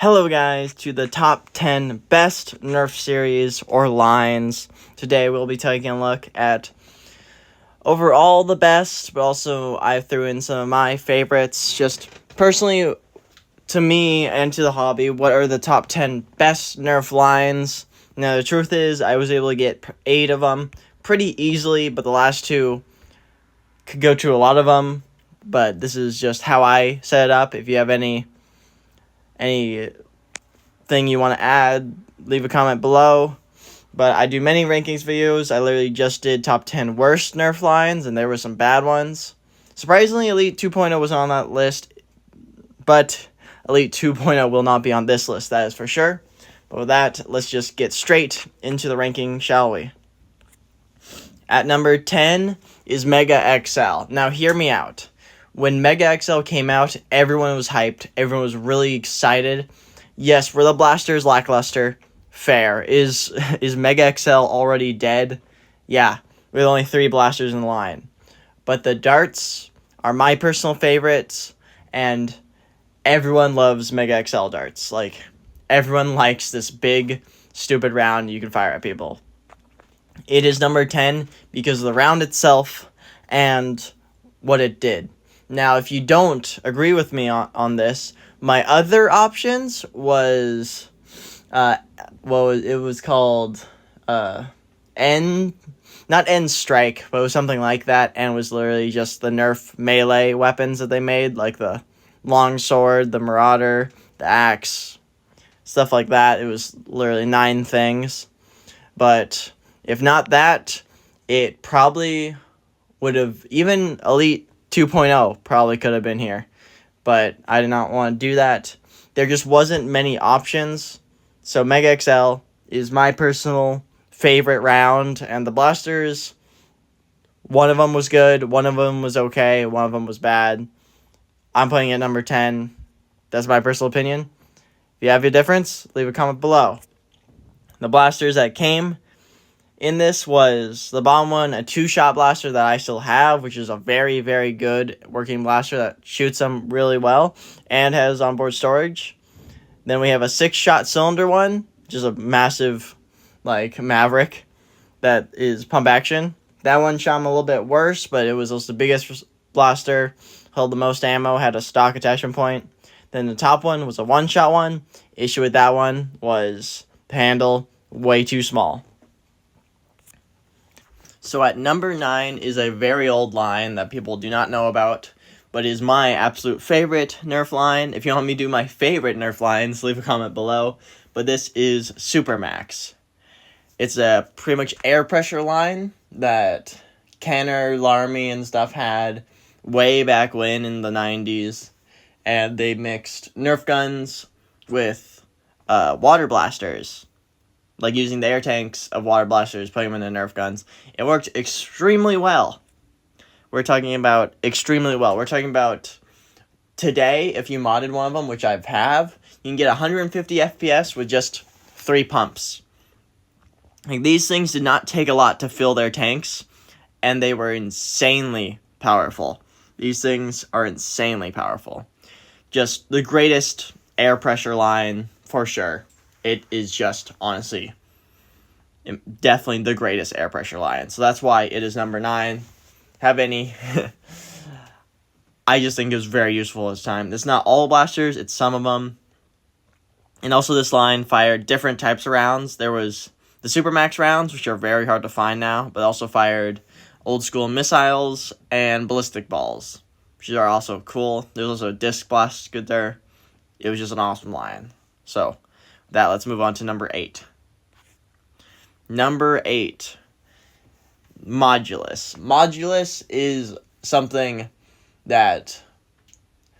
Hello guys, to the top 10 best Nerf series or lines. Today we'll be taking a look at overall the best, but also I threw in some of my favorites. Just personally, to me and to the hobby, what are the top 10 best Nerf lines? Now the truth is, I was able to get 8 of them pretty easily, but the last 2 could go to a lot of them. But this is just how I set it up. If you have anything you want to add, leave a comment below. But I do many rankings videos. I literally just did top 10 worst Nerf lines, and there were some bad ones. Surprisingly, Elite 2.0 was on that list, but Elite 2.0 will not be on this list, that is for sure. But with that, let's just get straight into the ranking, shall we? At number 10 is Mega XL. Now, hear me out. When Mega XL came out, everyone was hyped. Everyone was really excited. Yes, were the blasters lackluster? Fair. Is Mega XL already dead? Yeah, with only 3 blasters in the line. But the darts are my personal favorites, and everyone loves Mega XL darts. Like, everyone likes this big, stupid round you can fire at people. It is number 10 because of the round itself and what it did. Now, if you don't agree with me on this, my other options was, it was called, not End Strike, but it was something like that, and it was literally just the Nerf melee weapons that they made, like the long sword, the marauder, the axe, stuff like that. It was literally 9 things, but if not that, it probably would have, even Elite 2.0 probably could have been here, but I did not want to do that. There just wasn't many options, so Mega XL is my personal favorite round, and the blasters, one of them was good, one of them was okay, one of them was bad. I'm putting it at number 10. That's my personal opinion. If you have a difference, leave a comment below. The blasters that came in this was the bottom one, a 2-shot blaster that I still have, which is a very, very good working blaster that shoots them really well and has onboard storage. Then we have a 6-shot cylinder one, which is a massive, like, Maverick that is pump action. That one shot him a little bit worse, but it was also the biggest blaster, held the most ammo, had a stock attachment point. Then the top one was a 1-shot one. Issue with that one was the handle, way too small. So at number 9 is a very old line that people do not know about, but is my absolute favorite Nerf line. If you want me to do my favorite Nerf lines, leave a comment below. But this is Super Max. It's a pretty much air pressure line that Kenner, Larmy, and stuff had way back when in the 90s. And they mixed Nerf guns with water blasters. Like using the air tanks of water blasters, putting them in the Nerf guns. It worked extremely well. We're talking about extremely well. We're talking about today, if you modded one of them, which I have, you can get 150 FPS with just 3 pumps. Like, these things did not take a lot to fill their tanks, and they were insanely powerful. These things are insanely powerful. Just the greatest air pressure line, for sure. It is just, honestly, definitely the greatest air pressure line. So that's why it is number 9. Have any. I just think it was very useful this time. It's not all blasters, it's some of them. And also this line fired different types of rounds. There was the Super Max rounds, which are very hard to find now, but also fired old school missiles and ballistic balls, which are also cool. There's also a disc blast good there. It was just an awesome line. So that, let's move on to number 8. Number 8, Modulus. Modulus is something that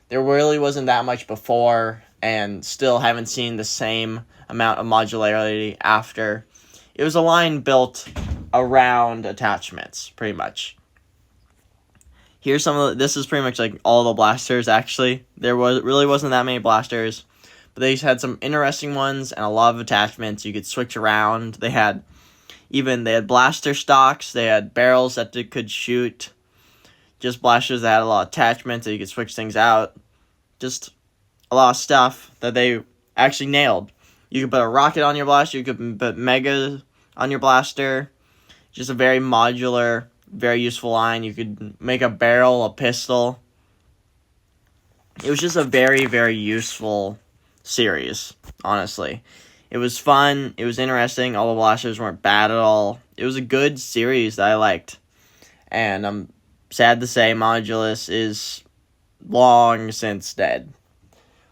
there really wasn't that much before, and still haven't seen the same amount of modularity after. It was a line built around attachments, pretty much. Here's some of the, this is pretty much like all the blasters, actually. There really wasn't that many blasters, but they had some interesting ones and a lot of attachments you could switch around. They had blaster stocks, they had barrels that could shoot, just blasters that had a lot of attachments that you could switch things out. Just a lot of stuff that they actually nailed. You could put a rocket on your blaster. You could put Mega on your blaster. Just a very modular, very useful line. You could make a barrel, a pistol. It was just a very, very useful series, honestly. It was fun. It was interesting. All the blasters weren't bad at all. It was a good series that I liked. And I'm sad to say Modulus is long since dead,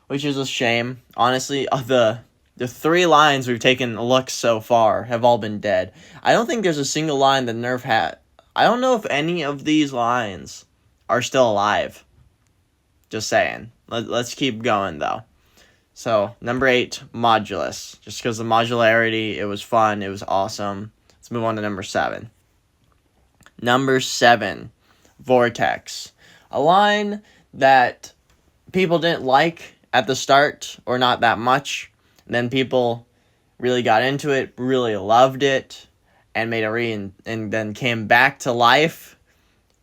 which is a shame. Honestly, the 3 lines we've taken a look so far have all been dead. I don't think there's a single line that Nerf had. I don't know if any of these lines are still alive. Just saying. Let's keep going, though. So, number 8, Modulus. Just because of the modularity, it was fun, it was awesome. Let's move on to number 7. Number 7, Vortex. A line that people didn't like at the start, or not that much. And then people really got into it, really loved it, and made a and then came back to life,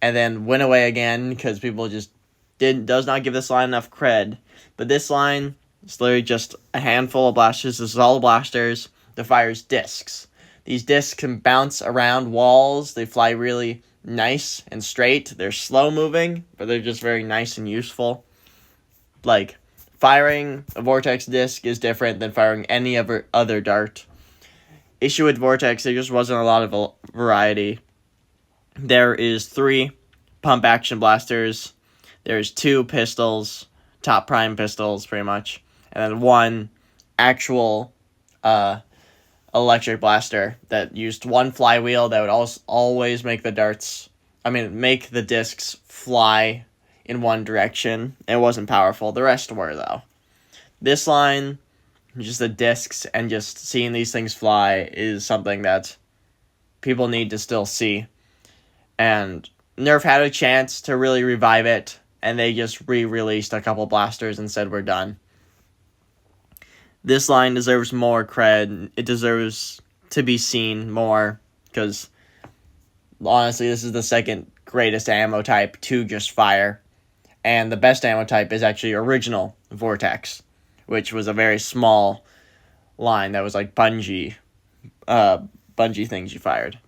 and then went away again because people just does not give this line enough cred. But this line is literally just a handful of blasters. This is all blasters that fires discs. These discs can bounce around walls. They fly really nice and straight. They're slow moving, but they're just very nice and useful. Like, firing a Vortex disc is different than firing any other dart. Issue with Vortex, there just wasn't a lot of variety. There is 3 pump action blasters. There's 2 pistols, top prime pistols, pretty much, and then 1 actual electric blaster that used 1 flywheel that would always make make the discs fly in one direction. It wasn't powerful. The rest were, though. This line, just the discs and just seeing these things fly is something that people need to still see. And Nerf had a chance to really revive it, and they just re-released a couple blasters and said we're done. This line deserves more cred. It deserves to be seen more, because honestly, this is the second greatest ammo type to just fire. And the best ammo type is actually original Vortex, which was a very small line that was like bungee things you fired.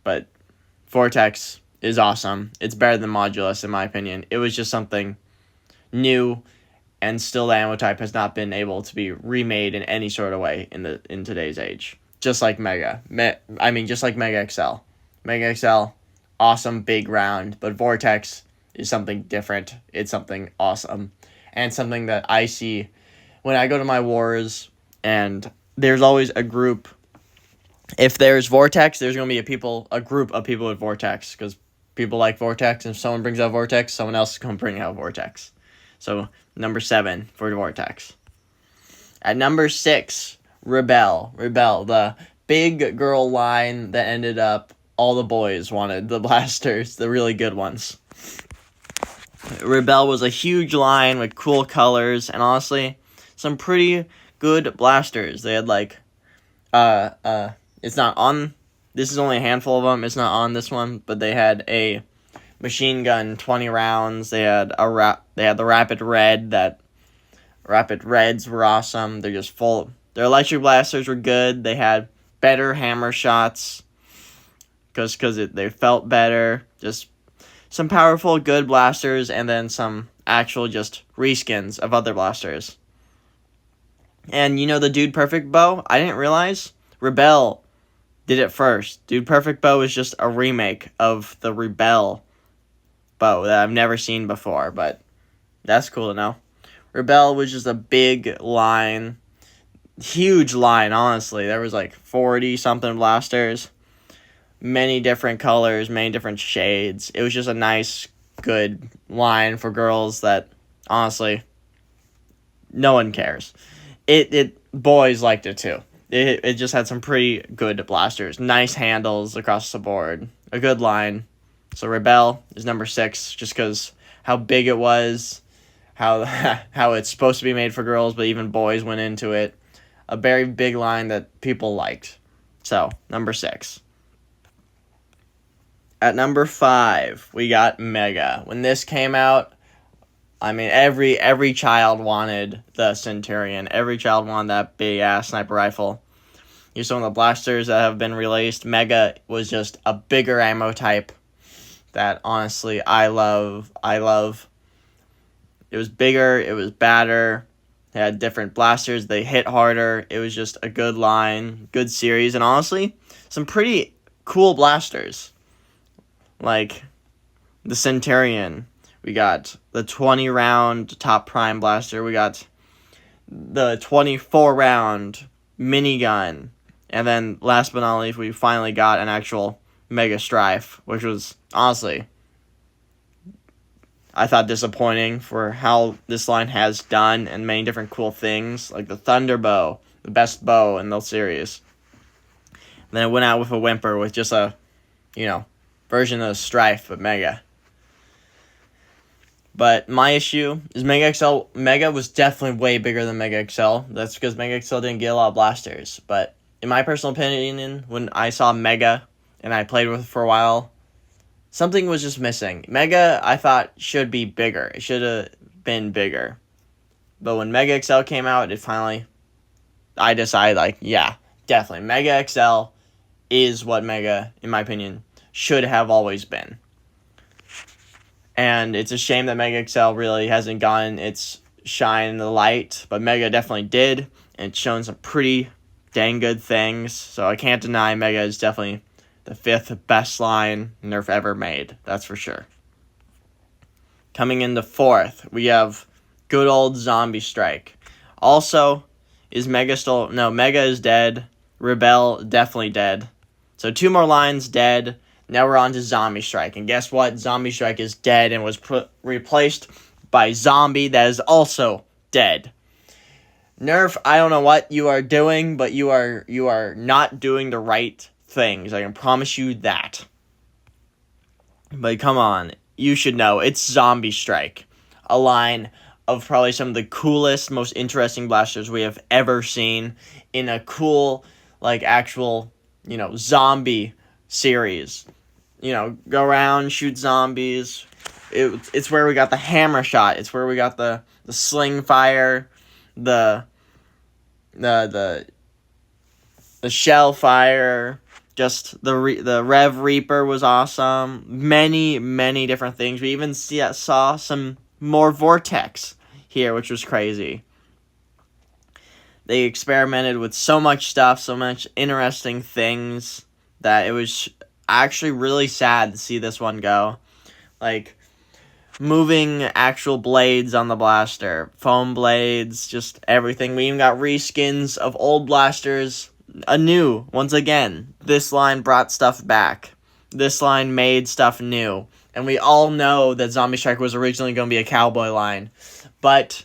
But Vortex is awesome. It's better than Modulus, in my opinion. It was just something new, and still the ammo type has not been able to be remade in any sort of way in today's age. Just like Mega. Just like Mega XL. Mega XL, awesome, big round, but Vortex is something different. It's something awesome, and something that I see when I go to my wars, and there's always a group. If there's Vortex, there's going to be a group of people with Vortex, because people like Vortex, and if someone brings out Vortex, someone else is going to bring out Vortex. So, number 7 for Vortex. At number 6, Rebel. Rebel, the big girl line that ended up all the boys wanted, the blasters, the really good ones. Rebel was a huge line with cool colors, and honestly, some pretty good blasters. They had it's not on, this is only a handful of them, it's not on this one, but they had a machine gun, 20 rounds, they had the Rapid Red, Rapid Reds were awesome, they're just full, their electric blasters were good, they had better hammer shots, because they felt better, just some powerful, good blasters, and then some actual just reskins of other blasters. And the Dude Perfect bow? I didn't realize Rebel did it first. Dude Perfect bow is just a remake of the Rebel bow that I've never seen before, but that's cool to know. Rebel was just a big line, huge line, honestly. There was 40-something blasters, many different colors, many different shades. It was just a nice, good line for girls that, honestly, no one cares. Boys liked it too. It just had some pretty good blasters. Nice handles across the board. A good line. So Rebel is number 6, just because how big it was, how it's supposed to be made for girls, but even boys went into it. A very big line that people liked. So, number 6. At number 5, we got Mega. When this came out, I mean, every child wanted the Centurion. Every child wanted that big-ass sniper rifle. Here's some of the blasters that have been released. Mega was just a bigger ammo type that, honestly, I love. It was bigger. It was badder. It had different blasters. They hit harder. It was just a good line, good series, and honestly, some pretty cool blasters. Like the Centurion. We got the 20-round top prime blaster. We got the 24-round minigun. And then, last but not least, we finally got an actual Mega Strife, which was, honestly, I thought disappointing for how this line has done and many different cool things, like the Thunder Bow, the best bow in the series. And then it went out with a whimper with just a, version of the Strife, but Mega. But my issue is Mega XL. Mega was definitely way bigger than Mega XL. That's because Mega XL didn't get a lot of blasters. But in my personal opinion, when I saw Mega and I played with it for a while, something was just missing. Mega, I thought, should be bigger. It should have been bigger. But when Mega XL came out, I decided, yeah, definitely. Mega XL is what Mega, in my opinion, should have always been. And it's a shame that Mega XL really hasn't gotten its shine in the light, but Mega definitely did, and it's shown some pretty dang good things. So I can't deny Mega is definitely the 5th best line Nerf ever made. That's for sure. Coming into 4th, we have good old Zombie Strike. Also, is Mega still... No, Mega is dead. Rebel, definitely dead. So 2 more lines dead. Now we're on to Zombie Strike. And guess what? Zombie Strike is dead and was replaced by Zombie that is also dead. Nerf, I don't know what you are doing, but you are not doing the right things. I can promise you that. But come on. You should know. It's Zombie Strike. A line of probably some of the coolest, most interesting blasters we have ever seen in a cool, actual, zombie series. Go around, shoot zombies. It's where we got the hammer shot. It's where we got the sling fire, the shell fire. Just the Rev Reaper was awesome. Many, many different things. We even saw some more Vortex here, which was crazy. They experimented with so much stuff, so much interesting things, that it was actually really sad to see this one go. Moving actual blades on the blaster, foam blades, just everything. We even got reskins of old blasters anew. Once again, this line brought stuff back. This line made stuff new. And we all know that Zombie Strike was originally going to be a cowboy line. But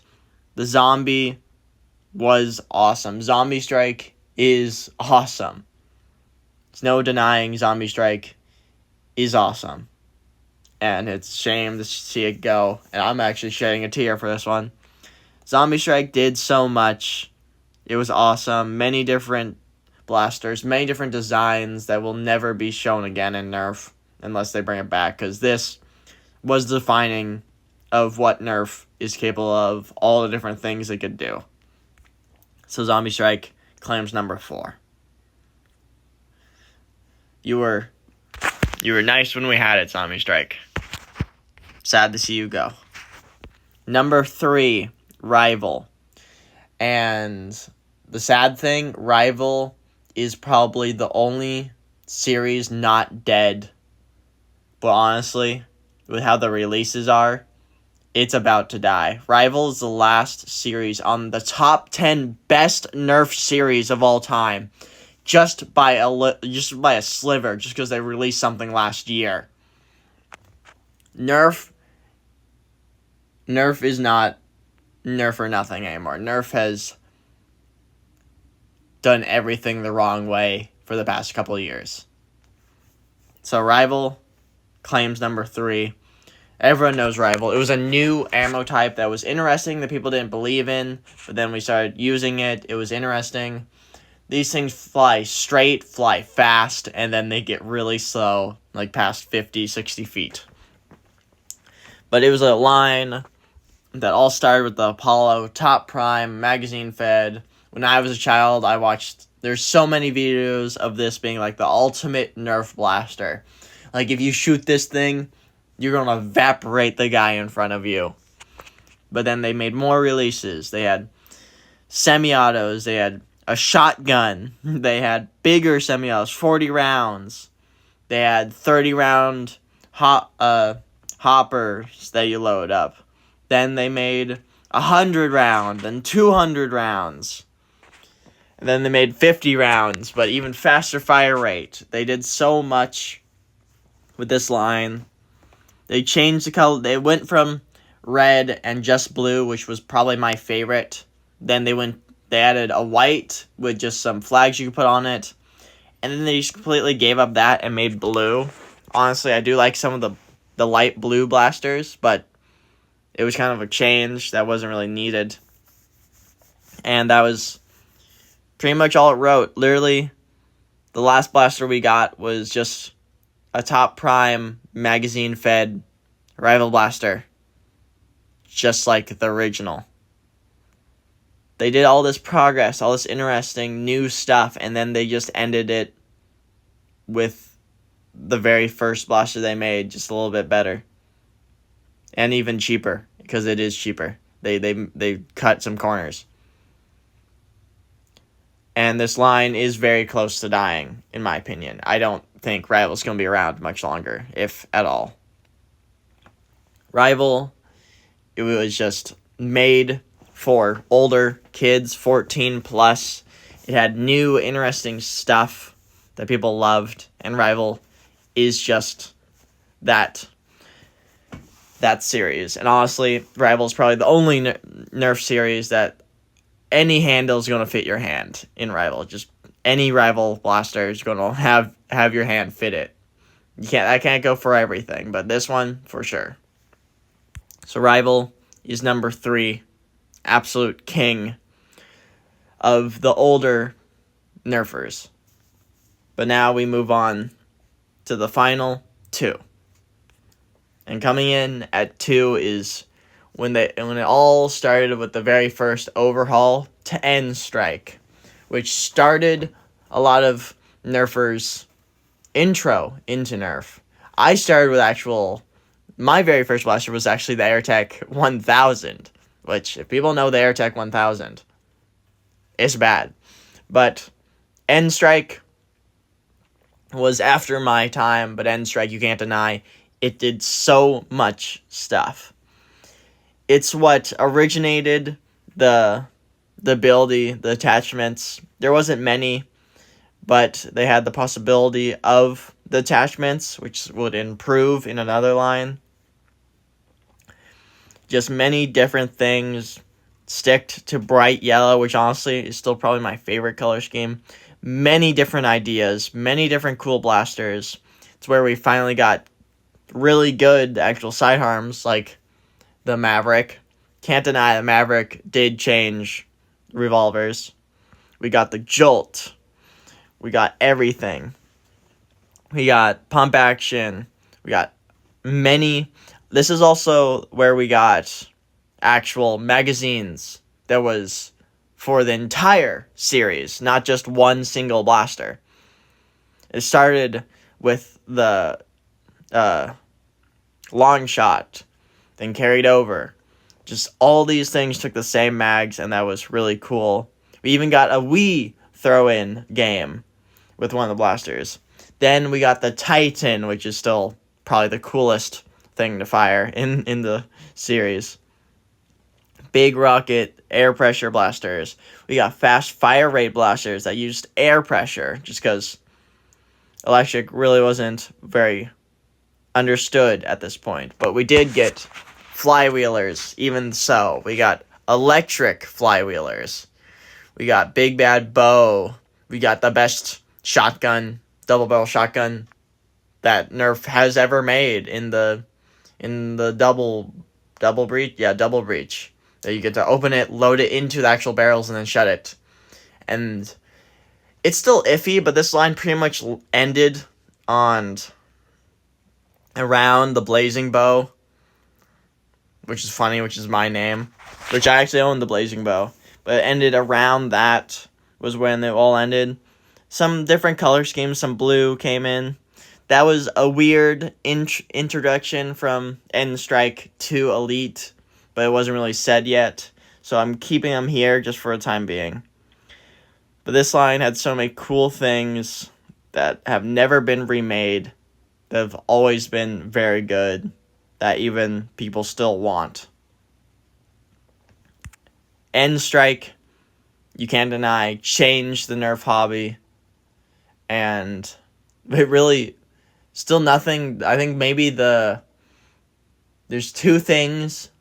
the zombie was awesome. Zombie Strike is awesome. There's no denying Zombie Strike is awesome. And it's a shame to see it go. And I'm actually shedding a tear for this one. Zombie Strike did so much. It was awesome. Many different blasters. Many different designs that will never be shown again in Nerf. Unless they bring it back. Because this was defining of what Nerf is capable of. All the different things it could do. So Zombie Strike claims number 4. You were nice when we had it, Zombie Strike. Sad to see you go. Number 3, Rival. And the sad thing, Rival is probably the only series not dead. But honestly, with how the releases are, it's about to die. Rival is the last series on the top 10 best Nerf series of all time. Just by a sliver, just because they released something last year. Nerf is not Nerf or nothing anymore. Nerf has done everything the wrong way for the past couple of years. So Rival claims number 3. Everyone knows Rival. It was a new ammo type that was interesting that people didn't believe in, but then we started using it. It was interesting. These things fly straight, fly fast, and then they get really slow, past 50, 60 feet. But it was a line that all started with the Apollo Top Prime magazine fed. When I was a child, there's so many videos of this being like the ultimate Nerf blaster. Like, if you shoot this thing, you're going to evaporate the guy in front of you. But then they made more releases. They had semi-autos. They had a shotgun. They had bigger semi-autos, 40 rounds. They had 30-round hoppers that you load up. Then they made 100 round and 200 rounds. And then they made 50 rounds, but even faster fire rate. They did so much with this line. They changed the color. They went from red and just blue, which was probably my favorite. Then they added a white with just some flags you could put on it. And then they just completely gave up that and made blue. Honestly, I do like some of the light blue blasters, but it was kind of a change that wasn't really needed. And that was pretty much all it wrote. Literally, the last blaster we got was just a Top Prime magazine-fed rival blaster. Just like the original. They did all this progress, all this interesting new stuff, and then they just ended it with the very first blaster they made, just a little bit better. And even cheaper, because it is cheaper. They cut some corners. And this line is very close to dying, in my opinion. I don't think Rival's going to be around much longer, if at all. Rival, it was just made for older kids, 14 plus. It had new, interesting stuff that people loved, and Rival is just that series. And honestly, Rival is probably the only Nerf series that any handle is going to fit your hand in Rival. Just any Rival blaster is going to have your hand fit it. I can't go for everything, but this one for sure. So Rival is number 3, absolute king of the older Nerfers. But now we move on to the final 2. And coming in at 2 is when it all started with the very first overhaul to End Strike, which started a lot of Nerfers' intro into Nerf. I started with my very first blaster was actually the AirTech 1000, which, if people know the AirTech 1000, it's bad. But End Strike was after my time, but End Strike, you can't deny, it did so much stuff. It's what originated the ability, the attachments. There wasn't many, but they had the possibility of the attachments, which would improve in another line. Just many different things. Sticked to bright yellow, which honestly is still probably my favorite color scheme. Many different ideas, many different cool blasters. It's where we finally got really good actual sidearms, like the Maverick. Can't deny the Maverick did change revolvers. We got the Jolt. We got everything. We got pump action. We got many. This is also where we got actual magazines that was for the entire series, not just one single blaster. It started with the long shot, then carried over. Just all these things took the same mags, and that was really cool. We even got a Wii throw-in game with one of the blasters. Then we got the Titan, which is still probably the coolest thing to fire in the series. Big rocket air pressure blasters. We got fast fire rate blasters that used air pressure, just because electric really wasn't very understood at this point. But we did get flywheelers, even so. We got electric flywheelers. We got Big Bad Bow. We got the best shotgun, double barrel shotgun that Nerf has ever made in the double breach. Yeah, double breach. That you get to open it, load it into the actual barrels, and then shut it. And it's still iffy, but this line pretty much ended on around the blazing bow. which is funny, which is my name, which I actually own the blazing bow. But it ended around that was when it all ended. Some different color schemes, some blue came in. That was a weird introduction from End Strike to Elite, but it wasn't really said yet. So I'm keeping them here just for a time being. But this line had so many cool things that have never been remade, that have always been very good, that even people still want. End Strike, you can't deny, changed the Nerf hobby. And it really, still nothing. I think maybe there's two things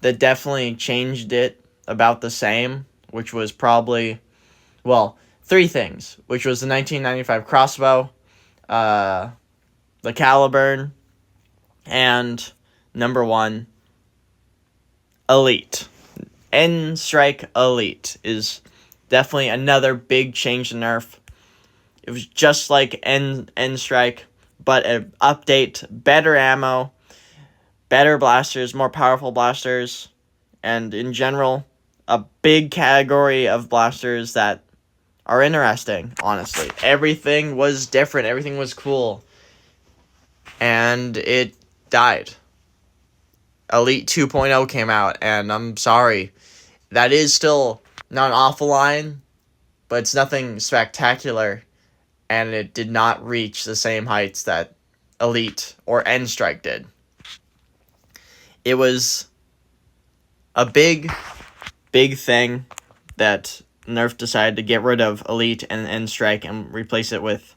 that definitely changed it about the same, which was probably, well, three things, which was the 1995 crossbow, the Caliburn, and number one, Elite. End Strike Elite is definitely another big change to Nerf. It was just like End Strike, but an update, better ammo, better blasters, more powerful blasters, and in general, a big category of blasters that are interesting, honestly. Everything was different, everything was cool, and it died. Elite 2.0 came out, and I'm sorry, that is still not an awful line, but it's nothing spectacular, and it did not reach the same heights that Elite or End Strike did. It was a big thing that Nerf decided to get rid of Elite and End Strike and replace it with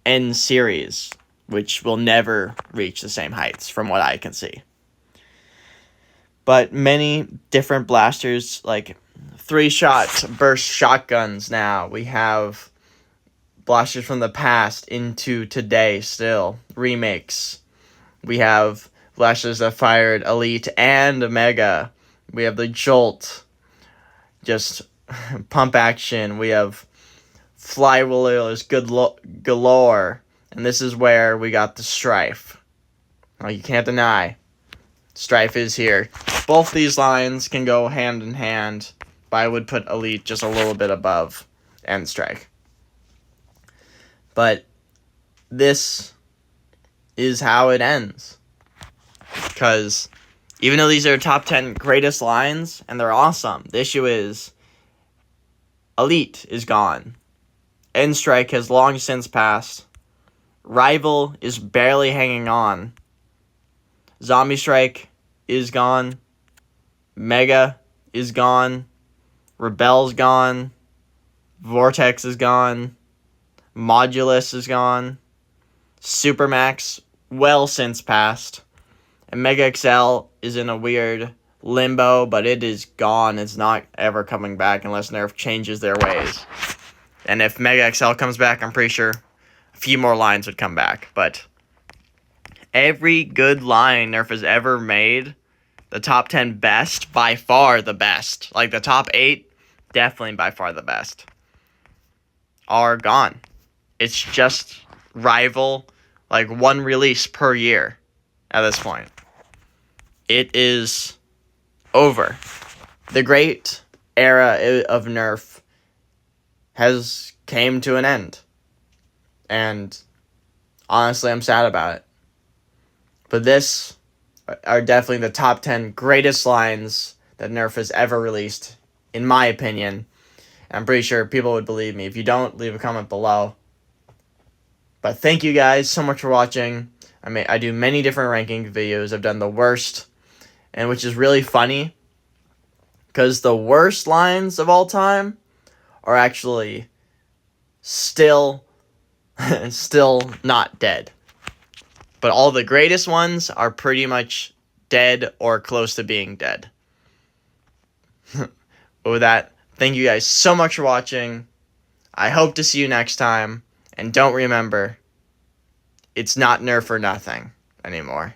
End Series, which will never reach the same heights from what I can see. But many different blasters, like 3-shot burst shotguns now. We have blasters from the past into today still. Remakes. We have blasters that fired Elite and Mega. We have the Jolt. Just pump action. We have flywheelers galore. And this is where we got the Strife. Well, you can't deny. Strife is here. Both these lines can go hand in hand, but I would put Elite just a little bit above End Strike. But this is how it ends. Because even though these are top 10 greatest lines, and they're awesome, the issue is Elite is gone. End Strike has long since passed. Rival is barely hanging on. Zombie Strike is gone. Mega is gone. Rebel's gone. Vortex is gone. Modulus is gone. Supermax, well since passed. And Mega XL is in a weird limbo, but it is gone. It's not ever coming back unless Nerf changes their ways. And if Mega XL comes back, I'm pretty sure a few more lines would come back. But every good line Nerf has ever made, the top 10 best, by far the best. Like the top 8, definitely by far the best, are gone. It's just Rival, like one release per year at this point. It is over. The great era of Nerf has came to an end. And honestly, I'm sad about it. But this are definitely the top 10 greatest lines that Nerf has ever released, in my opinion. And I'm pretty sure people would believe me. If you don't, leave a comment below. But thank you guys so much for watching. I do many different ranking videos. I've done the worst, and which is really funny, because the worst lines of all time are actually still not dead. But all the greatest ones are pretty much dead or close to being dead. But with that, thank you guys so much for watching. I hope to see you next time. And don't remember, it's not Nerf or nothing anymore.